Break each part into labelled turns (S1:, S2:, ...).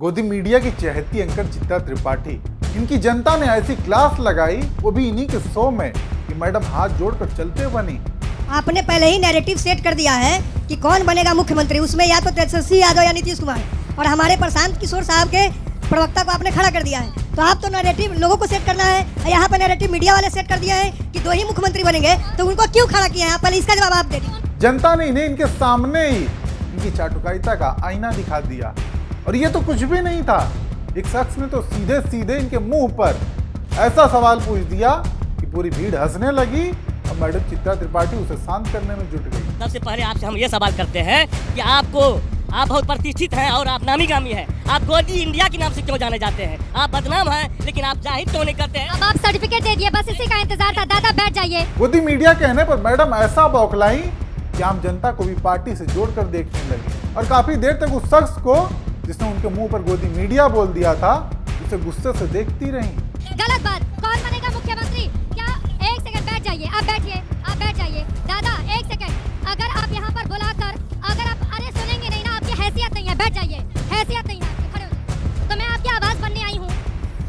S1: गोदी मीडिया की चहेती एंकर चित्रा त्रिपाठी, इनकी जनता ने ऐसी क्लास लगाई, वो भी इन्हीं के शो में, कि मैडम हाथ जोड़कर चलते बनी।
S2: आपने पहले ही नैरेटिव सेट कर दिया है कि कौन बनेगा मुख्यमंत्री, उसमें या तो तेजस्वी यादव या नीतीश कुमार, और हमारे प्रशांत किशोर साहब के प्रवक्ता को आपने खड़ा कर दिया है। तो आप तो नैरेटिव लोगों को सेट करना है, यहाँ पर नैरेटिव मीडिया वाले सेट कर दिया है कि दो ही मुख्यमंत्री बनेंगे, तो उनको क्यों खड़ा किया है? आप पहले इसका जवाब आप दे दीजिए।
S1: जनता ने इन्हें इनके सामने ही इनकी चाटुकारिता का आईना दिखा दिया, और ये तो कुछ भी नहीं था। एक शख्स ने तो सीधे सीधे इनके मुंह पर ऐसा सवाल पूछ दिया कि पूरी भीड़ हंसने लगी, और मैडम चित्रा त्रिपाठी उसे शांत करने में जुट गई।
S3: सबसे पहले आपसे हम ये सवाल करते हैं कि आप बहुत प्रतिष्ठित हैं और आप नामी गामी हैं, आप गोदी इंडिया के नाम से क्यों जाने जाते हैं? आप बदनाम हैं, लेकिन आप जाहिर क्यों नहीं करते हैं?
S4: अब आप सर्टिफिकेट दे दिए, बस इसी का इंतजार था। दादा बैठ जाइए।
S1: गोदी मीडिया कहने पर मैडम ऐसा बौखलाई कि आम जनता को भी पार्टी से जोड़कर देखने लगी, और काफी देर तक उस शख्स को जिसने उनके मुंह पर गोदी मीडिया बोल दिया था, उसे गुस्से से देखती रही।
S4: गलत बात। कौन बनेगा मुख्यमंत्री? क्या? एक सेकंड बैठ जाइए। आप बैठिए, आप बैठ जाइए। दादा एक सेकंड, अगर आप यहाँ पर बुलाकर अगर आप अरे सुनेंगे नहीं ना, आपकी हैसियत नहीं है, बैठ जाइए। हैसियत नहीं है, खड़े हो जाइए। तो मैं आपकी आवाज बनने आई हूँ,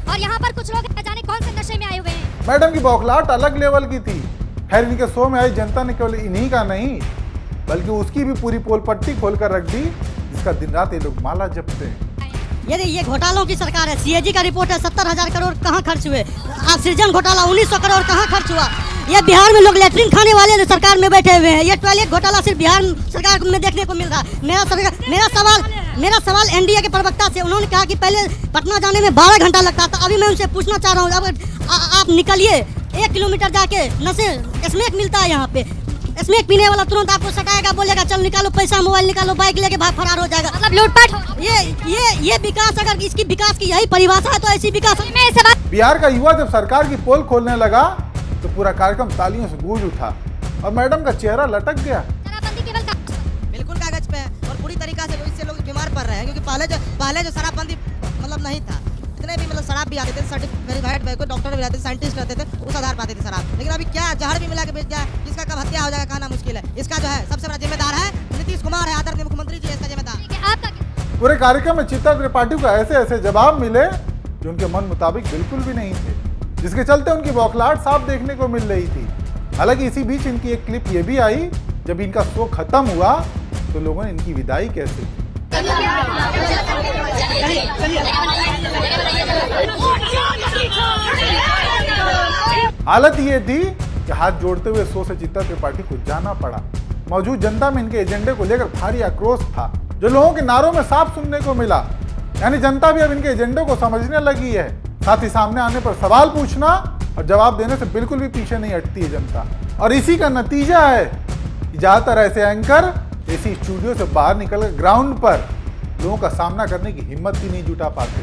S4: और यहाँ पर कुछ लोग जाने कौन से नशे में आए हुए हैं।
S1: मैडम की बौखलाहट अलग लेवल की थी। खैर, इनके शो में आई जनता ने केवल इन्हीं का नहीं, बल्कि उसकी भी पूरी पोल पट्टी खोलकर रख दी, जिसका दिन रात ये लोग माला जपते हैं।
S2: यदि ये घोटालों की सरकार है, सीएजी का रिपोर्ट है 70,000 करोड़ कहाँ खर्च हुए, सृजन घोटाला 1900 करोड़ कहाँ खर्च हुआ। ये बिहार में लोग लेटरिन खाने वाले सरकार में बैठे हुए हैं, ये टॉयलेट घोटाला सिर्फ बिहार सरकार में देखने को मिल रहा है। मेरा सवाल एनडीए के प्रवक्ता से, उन्होंने कहा कि पहले पटना जाने में 12 घंटा लगता था। अभी मैं उनसे पूछना चाह रहा हूँ, अब आप निकलिए 1 किलोमीटर जाके नशे स्मैक मिलता है, यहाँ पे स्मैक पीने वाला तुरंत आपको सटाएगा, बोलेगा चल निकालो पैसा, मोबाइल निकालो, बाइक लेके भाग फरार हो जाएगा।
S4: मतलब लूटपाट।
S2: ये विकास, अगर इसकी विकास की यही परिभाषा है तो ऐसी विकास।
S1: बिहार का युवा जब सरकार की पोल खोलने लगा तो पूरा कार्यक्रम तालियों से गूंज उठा, और मैडम का चेहरा लटक गया।
S5: बिल्कुल कागज पे है, और पूरी तरीका से इससे लोग बीमार पड़ रहे हैं, क्योंकि पहले जो शराबबंदी मतलब नहीं था, इतने भी मतलब शराब भी आते थे, सर्टिफिकेट डॉक्टर भी रहते थे, साइंटिस्ट रहते थे, उस आधार पाते थे शराब। लेकिन अभी क्या जहर भी मिला के बेच जाए, किसका कब हत्या हो जाएगा कहना मुश्किल है। इसका जो है सबसे बड़ा जिम्मेदार है नीतीश कुमार है, आदरणीय मुख्यमंत्री जी, इसका जिम्मेदार।
S1: पूरे कार्यक्रम में चित्रा त्रिपाठी को ऐसे ऐसे जवाब मिले जो उनके मन मुताबिक बिल्कुल भी नहीं थे, जिसके चलते उनकी बौखलाहट साफ देखने को मिल रही थी। हालांकि इसी बीच इनकी एक क्लिप ये भी आई, जब इनका शो खत्म हुआ तो लोगों ने इनकी विदाई कैसे की। हालत ये थी कि हाथ जोड़ते हुए शो से चित्रा त्रिपाठी को जाना पड़ा। मौजूद जनता में इनके एजेंडे को लेकर भारी आक्रोश था, जो लोगों के नारों में साफ सुनने को मिला। यानी जनता भी अब इनके एजेंडे को समझने लगी है। साथ ही सामने आने पर सवाल पूछना और जवाब देने से बिल्कुल भी पीछे नहीं हटती है जनता। और इसी का नतीजा है कि ज्यादातर ऐसे एंकर इसी स्टूडियो से बाहर निकलकर ग्राउंड पर लोगों का सामना करने की हिम्मत ही नहीं जुटा पाते।